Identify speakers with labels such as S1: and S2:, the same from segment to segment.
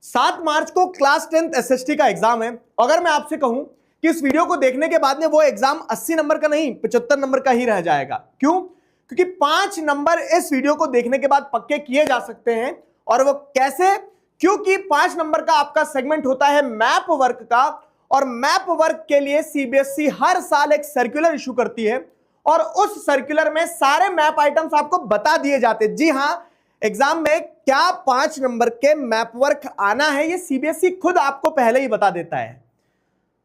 S1: 7 मार्च को class 10th SST का exam है। अगर मैं आपसे कहूं कि इस वीडियो को देखने के बाद में वो एग्जाम 80 नंबर का नहीं 75 नंबर का ही रह जाएगा। क्यों? क्योंकि 5 नंबर इस वीडियो को देखने के बाद पक्के किए जा सकते हैं। और वो कैसे? क्योंकि 5 नंबर का आपका सेगमेंट होता है मैप वर्क का, और मैप वर्क के लिए सीबीएसई हर साल एक सर्कुलर इशू करती है और उस सर्कुलर में सारे मैप आइटम्स आपको बता दिए जाते हैं। जी हां, एग्जाम में क्या 5 नंबर के मैप वर्क आना है ये सीबीएसई खुद आपको पहले ही बता देता है।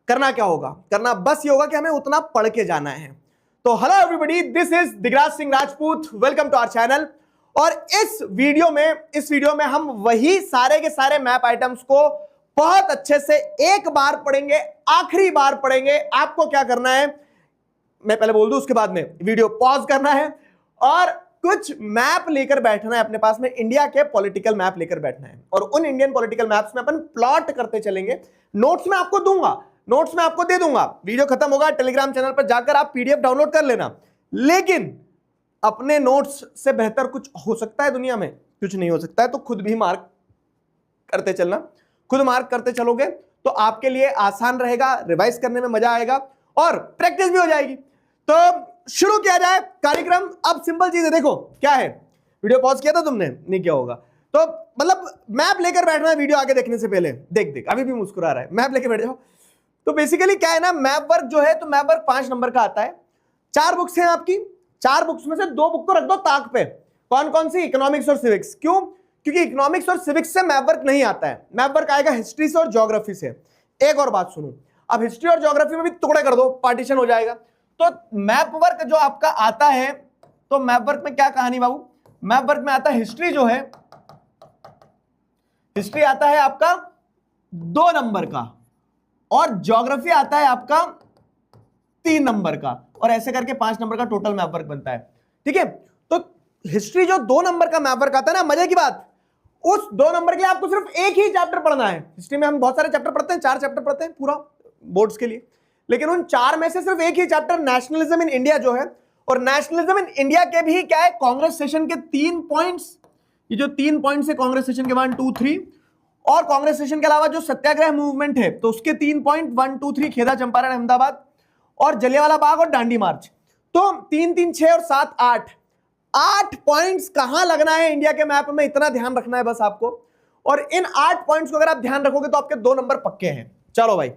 S1: करना क्या होगा? करना बस ये होगा कि हमें उतना पढ़ के जाना है। तो hello everybody, this is Digraj Singh Rajput, welcome to our channel. और इस वीडियो में हम वही सारे के सारे मैप आइटम्स को बहुत अच्छे से एक बार पढ़ेंगे, आखिरी बार पढ़ेंगे। आपको क्या करना है मैं पहले बोल दूं, उसके बाद में वीडियो पॉज करना है और कुछ मैप लेकर बैठना है अपने पास में, इंडिया के पॉलिटिकल मैप लेकर बैठना है। और उन इंडियन पॉलिटिकल मैप्स में अपन प्लॉट करते चलेंगे। नोट्स में आपको दूंगा, नोट्स में आपको दे दूंगा। वीडियो खत्म होगा, टेलीग्राम चैनल पर जाकर आप पीडीएफ डाउनलोड कर लेना। लेकिन अपने नोट्स से बेहतर कुछ हो सकता है दुनिया में? कुछ नहीं हो सकता है। तो खुद भी मार्क करते चलना। खुद मार्क करते चलोगे तो आपके लिए आसान रहेगा, रिवाइज करने में मजा आएगा और प्रैक्टिस भी हो जाएगी। तो शुरू किया जाए कार्यक्रम। अब सिंपल चीज है, देखो क्या है। वीडियो पॉज किया था तुमने? नहीं किया होगा। तो मतलब मैप लेकर बैठना है वीडियो आगे देखने से पहले। देख अभी भी मुस्कुरा रहा है। मैप लेकर बैठ जाओ। तो बेसिकली क्या है ना, मैप वर्क जो है, तो मैप वर्क 5 नंबर का आता है। 4 बुक्स हैं आपकी। 4 बुक्स में से 2 बुक को रख दो ताक पे। कौन कौन सी? इकोनॉमिक्स और सिविक्स। क्यों? क्योंकि इकोनॉमिक्स और सिविक्स से मैप वर्क नहीं आता है। मैप वर्क आएगा हिस्ट्री से और ज्योग्राफी से। एक और बात सुनो, अब हिस्ट्री और ज्योग्राफी में भी टुकड़े कर दो, पार्टीशन हो जाएगा। तो मैप वर्क जो आपका आता है, तो मैप वर्क में क्या कहानी बाबू? मैप वर्क में आता है हिस्ट्री जो है, हिस्ट्री आता है आपका 2 नंबर का और ज्योग्राफी आता है आपका 3 नंबर का, और ऐसे करके 5 नंबर का टोटल मैप वर्क बनता है। ठीक है? तो हिस्ट्री जो 2 नंबर का मैप वर्क आता है ना, मजे की बात, उस 2 नंबर के लिए आपको सिर्फ एक ही चैप्टर पढ़ना है। हिस्ट्री में हम बहुत सारे चैप्टर पढ़ते हैं, 4 चैप्टर पढ़ते हैं पूरा बोर्ड्स के लिए, लेकिन उन 4 में से सिर्फ एक ही चैप्टर नेशनलिज्म इन इंडिया जो है। और नेशनलिज्म इन इंडिया के भी क्या है, कांग्रेस सेशन के 3 पॉइंट्स। ये जो 3 पॉइंट्स है कांग्रेस सेशन के 1, 2, 3, और कांग्रेस सेशन के अलावा जो सत्याग्रह मूवमेंट है तो उसके 3 पॉइंट 1, 2, 3, खेदा, चंपारण, अहमदाबाद और जलियांवाला बाग और दांडी मार्च। तो 3, 3, 6 और 7, 8 पॉइंट्स कहां लगना है इंडिया के मैप में, इतना ध्यान रखना है बस आपको। और इन 8 पॉइंट्स को अगर आप ध्यान रखोगे तो आपके 2 नंबर पक्के हैं। चलो भाई,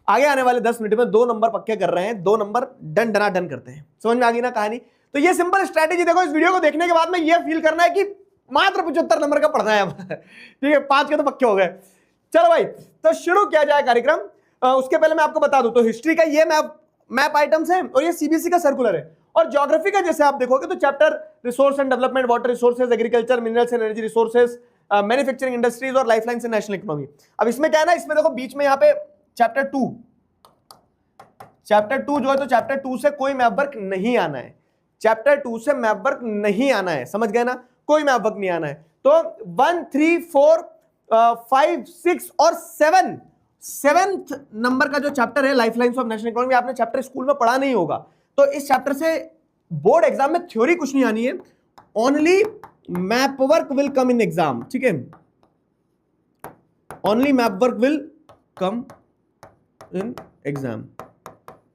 S1: आगे आने वाले 10 मिनट में 2 नंबर पक्के कर रहे हैं। 2 नंबर डन डना डन करते हैं। समझ में आ गई ना कहानी? तो ये सिंपल स्ट्रेटेजी देखो, इस वीडियो को देखने के बाद में ये फील करना है कि मात्र 75 नंबर का पढ़ना है। ठीक है, 5 के तो पक्के हो गए। चलो भाई, तो शुरू किया जाए कार्यक्रम। उसके पहले मैं आपको बता दूं, तो हिस्ट्री का ये मैप आइटम्स हैं और ये सीबीएसई का सर्कुलर है। और ज्योग्राफी का जैसे आप देखोगे तो chapter resource and development, water resources, agriculture, minerals and energy resources, manufacturing industries और लाइफलाइंस इन नेशनल इकोनॉमी। अब इसमें क्या है ना, इसमें देखो बीच में यहाँ पे चैप्टर 2 जो है, तो चैप्टर 2 से कोई मैप वर्क नहीं आना है। चैप्टर 2 से मैप वर्क नहीं आना है, समझ गए ना? कोई मैप वर्क नहीं आना है। तो 1, 3, 4, 5, 6 और 7th नंबर का जो चैप्टर है लाइफलाइंस ऑफ नेशनल इकोनॉमी, आपने चैप्टर स्कूल में पढ़ा नहीं होगा। तो इस चैप्टर से बोर्ड एग्जाम में थ्योरी कुछ नहीं आनी है, only map work will come in exam. ठीक है, only map work will come in exam,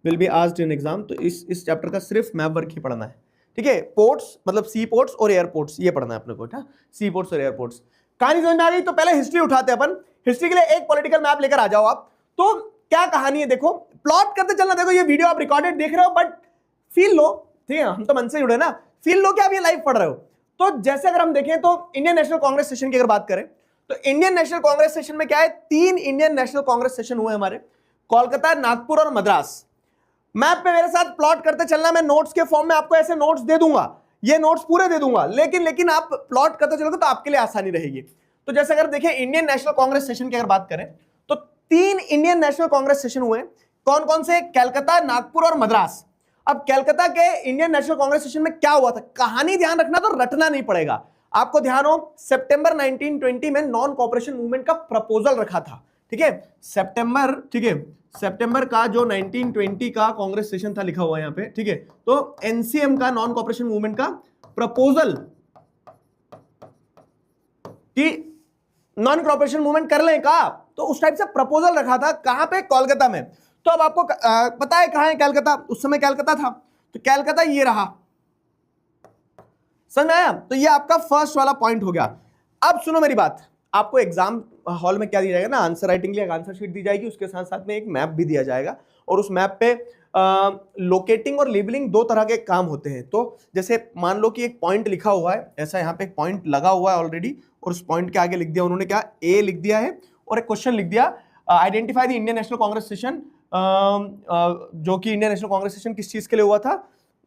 S1: will be asked in exam. तो इस चैप्टर का सिर्फ मैप वर्क ही पढ़ना है। ठीक है, पोर्ट्स मतलब सी पोर्ट्स और एयरपोर्ट्स, ये पढ़ना है अपने को। सी पोर्ट्स और एयरपोर्ट्स। कहानी समझ में आ गई? तो पहले हिस्ट्री उठाते हैं अपन। हिस्ट्री के लिए एक पॉलिटिकल मैप लेकर आ जाओ आप। तो क्या कहानी है देखो, प्लॉट करते चलना। देखो ये वीडियो आप रिकॉर्डेड देख रहे हो, बट फील लो। ठीक है, हम तो मन से जुड़े ना, फील लो कि आप ये लाइव पढ़ रहे हो। तो जैसे अगर हम देखें तो इंडियन नेशनल कांग्रेस सेशन की अगर बात करें तो इंडियन नेशनल कांग्रेस सेशन में क्या है, 3 इंडियन नेशनल कांग्रेस सेशन हुए हमारे, कोलकाता, नागपुर और मद्रास। मैप पे मेरे साथ प्लॉट करते चलना। मैं नोट्स के फॉर्म में आपको ऐसे नोट्स दे दूंगा, ये नोट्स पूरे दे दूंगा, लेकिन आप प्लॉट करते चलोगे तो आपके लिए आसानी रहेगी। तो जैसे अगर देखें इंडियन नेशनल कांग्रेस सेशन की अगर बात करें तो 3 इंडियन नेशनल कांग्रेस सेशन हुए। कौन कौन से? कलकत्ता, नागपुर और मद्रास। अब कलकत्ता के इंडियन नेशनल कांग्रेस सेशन में क्या हुआ था, कहानी ध्यान रखना, तो रटना नहीं पड़ेगा आपको। ध्यान हो, सितंबर 1920 में नॉन कॉपरेशन मूवमेंट का प्रपोजल रखा था। ठीक है, सितंबर का जो 1920 का कांग्रेस सेशन था, लिखा हुआ है यहाँ पे। ठीक है, तो एनसीएम का, नॉन कॉपरेशन मूवमेंट का प्रपोजल कि नॉन कॉपरेशन मूवमेंट कर लें का, तो उस टाइप से प्रपोजल रखा था। कहां पे? कोलकाता में। तो अब आपको पता है कहां है कलकत्ता? उस समय कलकत्ता था, तो कलकत्ता ये रहा, समझ में आया? तो ये आपका फर्स्ट वाला पॉइंट हो गया। अब सुनो मेरी बात, आपको एग्जाम हॉल में क्या दिया जाएगा ना, आंसर राइटिंग के लिए एक आंसर शीट दी जाएगी, उसके साथ साथ में एक मैप भी दिया जाएगा, और उस मैप पे लोकेटिंग और लेबलिंग दो तरह के काम होते हैं। तो जैसे मान लो कि एक पॉइंट लिखा हुआ है, ऐसा यहाँ पे एक पॉइंट लगा हुआ है ऑलरेडी, और उस पॉइंट के आगे लिख दिया उन्होंने क्या, ए लिख दिया है, और एक क्वेश्चन लिख दिया, identify the Indian National Congress session, जो कि इंडियन नेशनल कांग्रेस सेशन किस चीज के लिए हुआ था,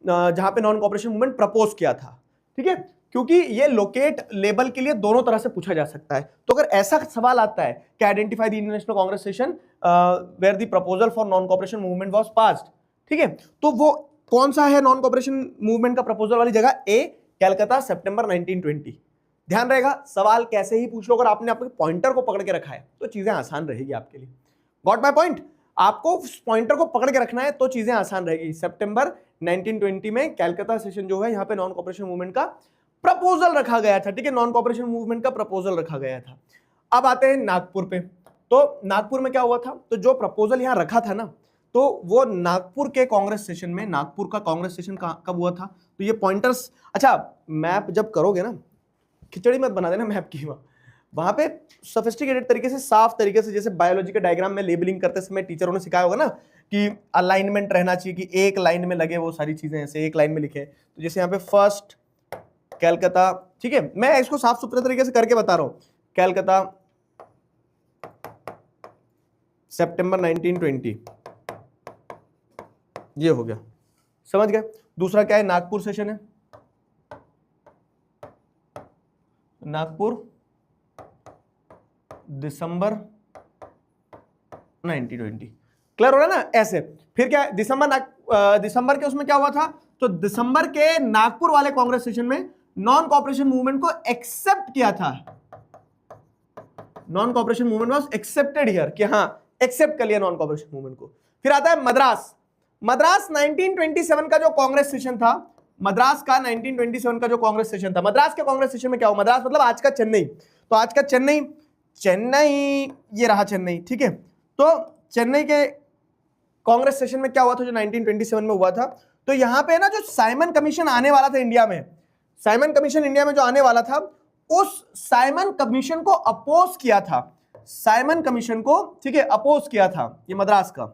S1: जहां पे नॉन कॉपरेशन मूवमेंट प्रपोज किया था। ठीक है, क्योंकि ये लोकेट लेबल के लिए दोनों तरह से पूछा जा सकता है। तो अगर ऐसा सवाल आता है कि identify the Indian National Congress session where the proposal for non cooperation movement was passed, ठीक है, तो वो कौन सा है नॉन कॉपरेशन मूवमेंट का प्रपोजल वाली जगह? ए, कलकत्ता, सितंबर 1920। ध्यान रहेगा, सवाल कैसे ही पूछ लो, अगर आपने अपने पॉइंटर को पकड़ के रखा है तो चीजें आसान रहेगी आपके लिए। Got my point? आपको पॉइंटर को पकड़ के रखना है तो चीजें आसान रहेगी। सितंबर 1920 में कलकत्ता सेशन जो है, यहाँ पे नॉन कॉपरेशन मूवमेंट का प्रपोजल रखा गया था। ठीक है, नॉन कॉपरेशन मूवमेंट का प्रपोजल रखा गया था। अब आते हैं नागपुर पे। तो नागपुर में क्या हुआ था? तो जो प्रपोजल यहां रखा था ना, तो वो नागपुर के कांग्रेस सेशन में, नागपुर का कांग्रेस सेशन कब हुआ था? तो ये पॉइंटर्स, अच्छा मैप जब करोगे ना, खिचड़ी मत बना देना मैप की, वहां पे सोफिस्टिकेटेड तरीके से, साफ तरीके से, जैसे बायोलॉजी के डायग्राम में लेबलिंग करते समय टीचरों ने सिखाया होगा ना कि अलाइनमेंट रहना चाहिए, कि एक लाइन में लगे वो सारी चीजें, ऐसे एक लाइन में लिखे। तो जैसे यहाँ पे फर्स्ट कलकत्ता, ठीक है, मैं इसको साफ सुथरे तरीके से करके बता रहा हूं, कलकत्ता सितंबर 1920, ये हो गया, समझ गए? दूसरा क्या है? नागपुर सेशन है, नागपुर दिसंबर 1920। क्लियर हो रहा है ना? ऐसे फिर क्या है, दिसंबर के उसमें क्या हुआ था? तो दिसंबर के नागपुर वाले कांग्रेस सेशन में नॉन कॉपरेशन मूवमेंट को एक्सेप्ट किया था। Non cooperation movement was accepted here, कि हां एक्सेप्ट कर लिया नॉन कॉपरेशन मूवमेंट को। फिर आता है मद्रास। मद्रास 1927 का जो कांग्रेस सेशन था, मद्रास का 1927 का जो कांग्रेस सेशन था, मद्रास के कांग्रेस सेशन में क्या हुआ? मद्रास मतलब आज का चेन्नई। तो आज का चेन्नई, ये रहा चेन्नई, ठीक है। तो चेन्नई के कांग्रेस सेशन में क्या हुआ था जो 1927 में हुआ था? तो यहां पे ना जो साइमन कमीशन आने वाला था इंडिया में, साइमन कमीशन इंडिया में जो आने वाला था, उस साइमन कमीशन को अपोज किया था, साइमन कमीशन को, ठीक है, अपोज किया था ये मद्रास का।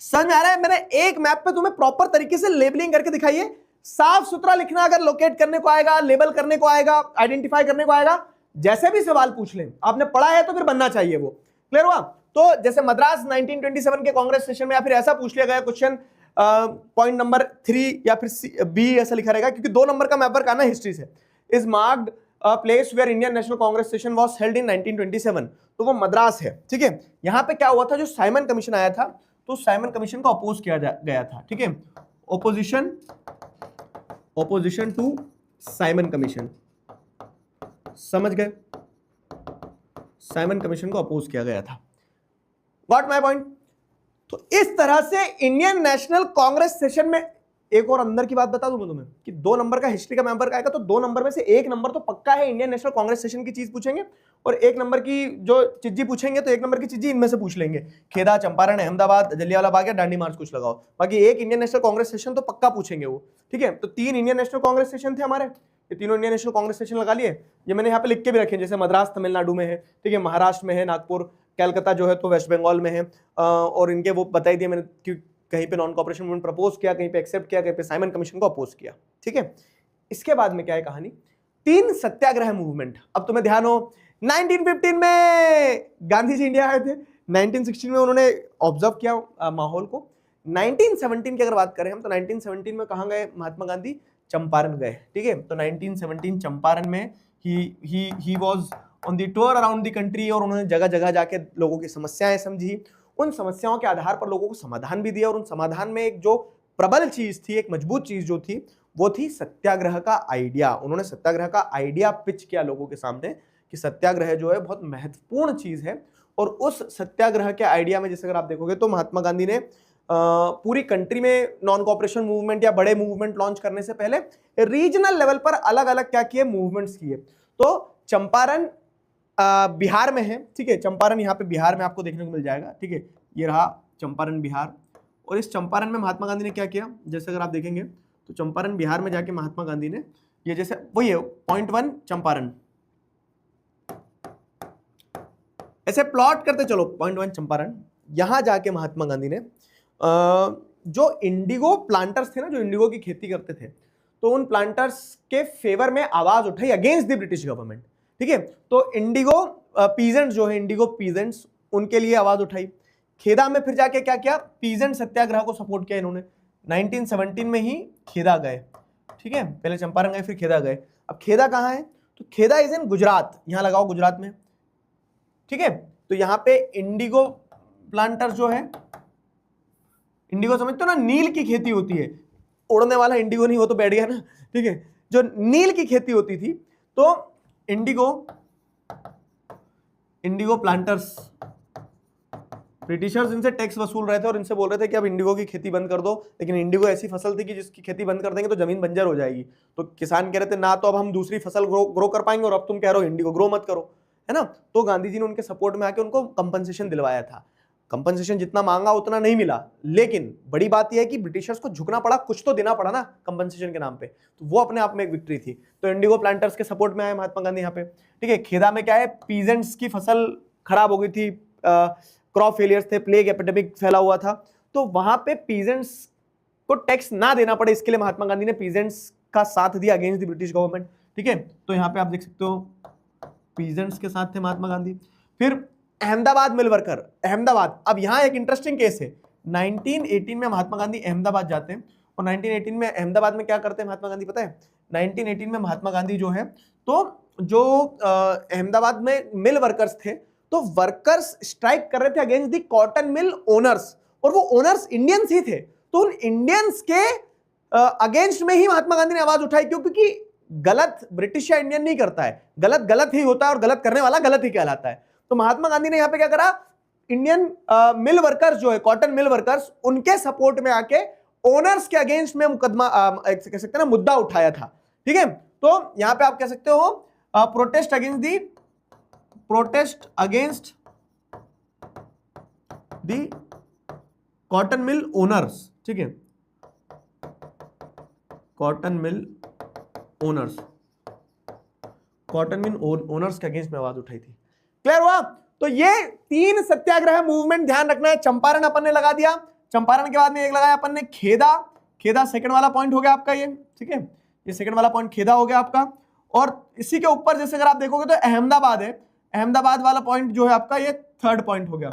S1: समझ में आ रहा है? मैंने एक मैप पे तुम्हें प्रॉपर तरीके से लेबलिंग करके दिखाई है, साफ सुथरा लिखना, अगर लोकेट करने को आएगा, लेबल करने को आएगा, आइडेंटिफाई करने को आएगा, जैसे भी सवाल पूछ ले, आपने पढ़ा है तो फिर बनना चाहिए वो। क्लियर हुआ? तो जैसे मद्रास 1927 के कांग्रेस सेशन में, या फिर ऐसा पूछ लिया गया क्वेश्चन, पॉइंट नंबर 3 या फिर बी ऐसा लिखा रहेगा, क्योंकि 2 नंबर का मैप आना हिस्ट्री से, is marked a place where Indian National Congress session was held in 1927, तो वो मद्रास है। ठीक है, यहां पे क्या हुआ था, जो साइमन कमीशन आया था, तो साइमन कमीशन को अपोज किया गया था। ठीक है, ओपोजिशन टू साइमन कमीशन, समझ गए? साइमन कमीशन को अपोज किया गया था। Got my point? तो इस तरह से इंडियन नेशनल कांग्रेस सेशन में, एक और अंदर की बात बता दूं मैं तुम्हें कि 2 नंबर का हिस्ट्री का मेंबर आएगा, तो 2 नंबर में से 1 नंबर तो पक्का है इंडियन नेशनल कांग्रेस सेशन की चीज पूछेंगे, और 1 नंबर की जो चीजी पूछेंगे तो 1 नंबर की चीजी इनमें से पूछ लेंगे, खेदा, चंपारण, अहमदाबाद, जलियांवाला बाग या दांडी मार्च कुछ लगाओ, बाकी एक इंडियन नेशनल कांग्रेस सेशन तो पक्का पूछेंगे वो। ठीक है, तो 3 इंडियन नेशनल कांग्रेस सेशन थे हमारे, ये तीनों इंडियन नेशनल कांग्रेस सेशन लगा लिए। ये मैंने यहाँ पे लिख के भी रखे, जैसे मद्रास तमिलनाडु में है, ठीक है, महाराष्ट्र में है नागपुर, कलकत्ता जो है तो वेस्ट बंगाल में है, और इनके वो बताई दिए मैंने कि कहीं पे नॉन कॉपरेशन मूवमेंट प्रपोज किया, कहीं पे एक्सेप्ट किया, कहीं पे साइमन कमीशन को अपोज किया। ठीक है, इसके बाद में क्या है कहानी? 3 सत्याग्रह मूवमेंट। अब तुम्हें ध्यान हो, 1915 में गांधी जी इंडिया आए थे, 1916 में उन्होंने ऑब्जर्व किया माहौल को, 1917 की अगर बात करें हम, तो 1917 में कहां गए महात्मा गांधी? चंपारण गए। ठीक है, तो 1917 चंपारण में he was on the tour around the country, और उन्होंने जगह जगह जाके लोगों की समस्याएं समझी, उन समस्याओं के आधार पर लोगों को समाधान भी दिया, और उन समाधान में एक जो प्रबल चीज थी, एक मजबूत चीज जो थी, वो थी सत्याग्रह का आइडिया। उन्होंने सत्याग्रह का आइडिया पिच किया लोगों के सामने कि सत्याग्रह जो है बहुत महत्वपूर्ण चीज है, और उस सत्याग्रह के आइडिया में जैसे अगर आप देखोगे तो महात्मा गांधी ने पूरी कंट्री में नॉन कॉपरेशन मूवमेंट या बड़े मूवमेंट लॉन्च करने से पहले रीजनल लेवल पर अलग अलग क्या किए? मूवमेंट्स किए। तो चंपारण बिहार में है, ठीक है। चंपारण यहाँ पे बिहार में आपको देखने को मिल जाएगा, ठीक है। ये रहा चंपारण बिहार। और इस चंपारण में महात्मा गांधी ने क्या किया, जैसे अगर आप देखेंगे तो चंपारण बिहार में जाके महात्मा गांधी ने ये जैसे वही है पॉइंट 1 चंपारण, ऐसे प्लॉट करते चलो पॉइंट 1 चंपारण। यहां जाके महात्मा गांधी ने जो इंडिगो प्लांटर्स थे ना, जो इंडिगो की खेती करते थे, तो उन प्लांटर्स के फेवर में आवाज उठाई अगेंस्ट द ब्रिटिश गवर्नमेंट, ठीक है। तो इंडिगो पीजेंट्स जो है, इंडिगो पीजेंट्स, उनके लिए आवाज उठाई। खेदा में फिर जाके क्या किया, पीजेंट सत्याग्रह को सपोर्ट किया इन्होंने। 1917 में ही खेदा गए, ठीक है। पहले चंपारण गए फिर खेदा गए। अब खेदा कहाँ है, तो खेदा इज इन गुजरात, यहां लगाओ गुजरात में, ठीक है। तो यहाँ पे इंडिगो प्लांटर जो है, इंडिगो समझते हो ना, नील की खेती होती है, उड़ने वाला इंडिगो नहीं, वो तो बैठ गया ना, ठीक है। जो नील की खेती होती थी, तो इंडिगो प्लांटर्स, ब्रिटिशर्स इनसे टैक्स वसूल रहे थे और इनसे बोल रहे थे कि अब इंडिगो की खेती बंद कर दो। लेकिन इंडिगो ऐसी फसल थी कि जिसकी खेती बंद कर देंगे तो जमीन बंजर हो जाएगी। तो किसान कह रहे थे ना, तो अब हम दूसरी फसल ग्रो कर पाएंगे, और अब तुम कह रहे हो इंडिगो ग्रो मत करो, है ना। तो गांधी जी ने उनके सपोर्ट में आके उनको कंपनसेशन दिलवाया था। कंपनसेशन जितना मांगा उतना नहीं मिला, लेकिन बड़ी बात यह है कि ब्रिटिशर्स को झुकना पड़ा, कुछ तो देना पड़ा ना कंपनसेशन के नाम पे, तो वो अपने आप में एक विक्ट्री थी। तो इंडिगो प्लांटर्स के सपोर्ट में आए महात्मा गांधी यहाँ पे, ठीक है। खेदा में क्या है, पीजेंट्स की फसल खराब हो गई थी, क्रॉप फेलियर्स थे, प्लेग एपिडेमिक फैला हुआ था, तो वहां पे पीजेंट्स को टैक्स ना देना पड़े, इसके लिए महात्मा गांधी ने पीजेंट्स का साथ दिया अगेंस्ट द ब्रिटिश गवर्नमेंट, ठीक है। तो यहाँ पे आप देख सकते हो पीजेंट्स के साथ थे महात्मा गांधी। फिर अहमदाबाद मिल वर्कर, अहमदाबाद, अब यहाँ एक इंटरेस्टिंग केस है। 1918 में महात्मा गांधी अहमदाबाद जाते हैं, और 1918 में अहमदाबाद में क्या करते हैं महात्मा गांधी पता है। 1918 में महात्मा गांधी जो है, तो जो अहमदाबाद में मिल वर्कर्स थे, तो वर्कर्स स्ट्राइक कर रहे थे against the cotton mill owners, और वो ओनर्स इंडियंस ही थे। तो उन इंडियंस के अगेंस्ट में ही महात्मा गांधी ने आवाज उठाई, क्योंकि गलत ब्रिटिश या इंडियन नहीं करता है, गलत गलत ही होता है, और गलत करने वाला गलत ही कहलाता है। तो महात्मा गांधी ने यहाँ पे क्या करा, इंडियन मिल वर्कर्स जो है, कॉटन मिल वर्कर्स, उनके सपोर्ट में आके ओनर्स के अगेंस्ट में मुकदमा कह सकते हैं ना, मुद्दा उठाया था, ठीक है। तो यहाँ पे आप कह सकते हो protest against the cotton mill owners, ठीक है, कॉटन मिल ओनर्स के अगेंस्ट में आवाज उठाई थी। क्लियर हुआ। तो ये 3 सत्याग्रह मूवमेंट ध्यान रखना है। चंपारण अपन ने लगा दिया, चंपारण के बाद में एक लगाया अपन ने खेदा, खेदा सेकंड वाला पॉइंट हो गया आपका ये, ठीक है। ये सेकंड वाला पॉइंट खेदा हो गया आपका। और इसी के ऊपर जैसे अगर आप देखोगे तो अहमदाबाद है, अहमदाबाद वाला पॉइंट जो है आपका ये थर्ड पॉइंट हो गया,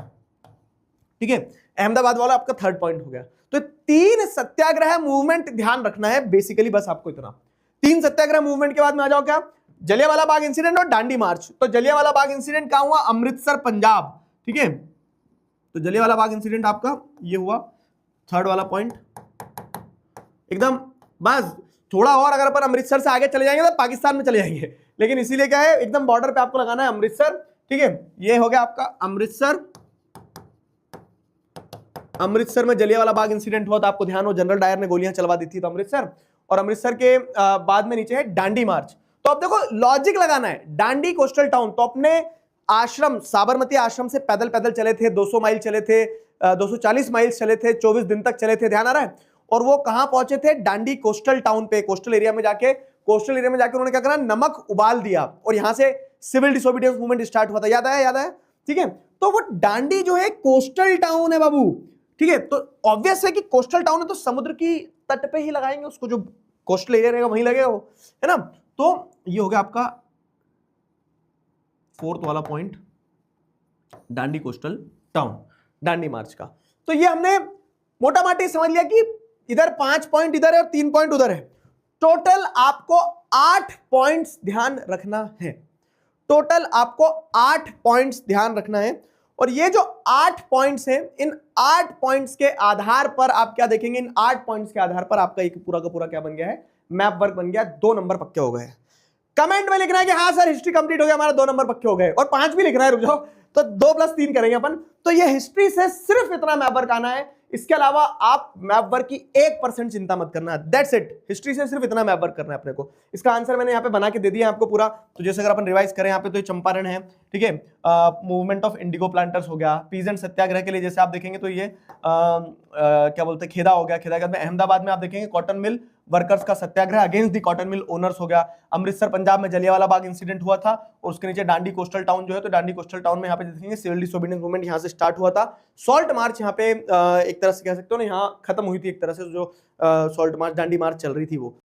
S1: ठीक है। अहमदाबाद वाला आपका थर्ड पॉइंट हो गया। तो 3 सत्याग्रह मूवमेंट ध्यान रखना है बेसिकली, बस आपको इतना। 3 सत्याग्रह मूवमेंट के बाद में आ जाओ क्या, जलियांवाला बाग इंसिडेंट और दांडी मार्च। तो जलियांवाला बाग इंसिडेंट कहां हुआ, अमृतसर पंजाब, ठीक है। तो जलियांवाला बाग इंसिडेंट आपका ये हुआ, थर्ड वाला पॉइंट एकदम। बस थोड़ा और अगर अपन अमृतसर से आगे चले जाएंगे तो पाकिस्तान में चले जाएंगे, लेकिन इसीलिए क्या है, एकदम बॉर्डर पे आपको लगाना है अमृतसर, ठीक है। ये हो गया आपका अमृतसर। अमृतसर में जलियांवाला बाग इंसिडेंट हुआ था, आपको ध्यान हो, जनरल डायर ने गोलियां चलवा दी थी, तो अमृतसर। और अमृतसर के बाद में नीचे है दांडी मार्च। तो अब देखो लॉजिक लगाना है, दांडी कोस्टल टाउन, तो अपने आश्रम साबरमती आश्रम से पैदल पैदल चले थे, 200 माइल चले थे, 240 माइल चले थे, 24 दिन तक चले थे, ध्यान आ रहा है। और वो कहां पहुंचे थे, दांडी कोस्टल टाउन पे, कोस्टल एरिया में जाके उन्होंने क्या करा, नमक उबाल दिया, और यहां से सिविल डिसोबीडियंस मूवमेंट स्टार्ट हुआ था, याद आया, ठीक है। तो वो दांडी जो है कोस्टल टाउन है बाबू, ठीक है। तो ऑब्वियस है कि कोस्टल टाउन है तो समुद्र की तट पे ही लगाएंगे उसको, जो कोस्टल एरिया रहेगा वहीं लगेगा वो, है ना। तो ये हो गया आपका फोर्थ वाला point, Dandi coastal town, Dandi March का। तो ये हमने मोटा माटी समझ लिया कि इधर 5 पॉइंट इधर है और 3 पॉइंट उधर है। टोटल आपको 8 पॉइंट्स ध्यान रखना है, टोटल आपको 8 पॉइंट्स ध्यान रखना है। और ये जो 8 पॉइंट्स हैं, इन 8 पॉइंट्स के आधार पर आप क्या देखेंगे, इन 8 पॉइंट्स के आधार पर आपका एक पूरा का पूरा क्या बन गया है, मैप वर्क बन गया, 2 नंबर पक्के हो गए। कमेंट में लिखना है कि हाँ सर हिस्ट्री कंप्लीट हो गया हमारा, 2 नंबर पक्के हो गए, और 5 भी लिखना है, रुक जाओ, तो 2 + 3 करेंगे अपन। तो ये हिस्ट्री से सिर्फ इतना मैप वर्क आना है, इसके अलावा आप मैप वर्क की 1% चिंता मत करना, दैट्स इट। हिस्ट्री से सिर्फ इतना मैप वर्क करना है अपने को। इसका आंसर मैंने यहाँ पे बना के दे दिया आपको पूरा। तो जैसे अगर अपन रिवाइज करें यहाँ पे, तो ये चंपारण है, ठीक है। मूवमेंट ऑफ इंडिगो प्लांटर्स हो गया, पीजेंट सत्याग्रह के लिए जैसे आप देखेंगे तो ये क्या बोलते हैं खेदा हो गया, खेदा के बाद में अहमदाबाद में आप देखेंगे कॉटन मिल वर्कर्स का satyagraha against the cotton mill owners हो गया। अमृतसर पंजाब में जलियांवाला बाग इंसिडेंट हुआ था और उसके नीचे डांडी कोस्टल टाउन जो है, तो डांडी कोस्टल टाउन में यहाँ पे देखेंगे सिविल डिसोबीडियंस मूवमेंट यहाँ से स्टार्ट हुआ था। सॉल्ट मार्च यहाँ पे एक तरह से कह सकते हो ना, यहाँ खत्म हुई थी एक तरह से, जो सॉल्ट मार्च डांडी मार्च चल रही थी वो।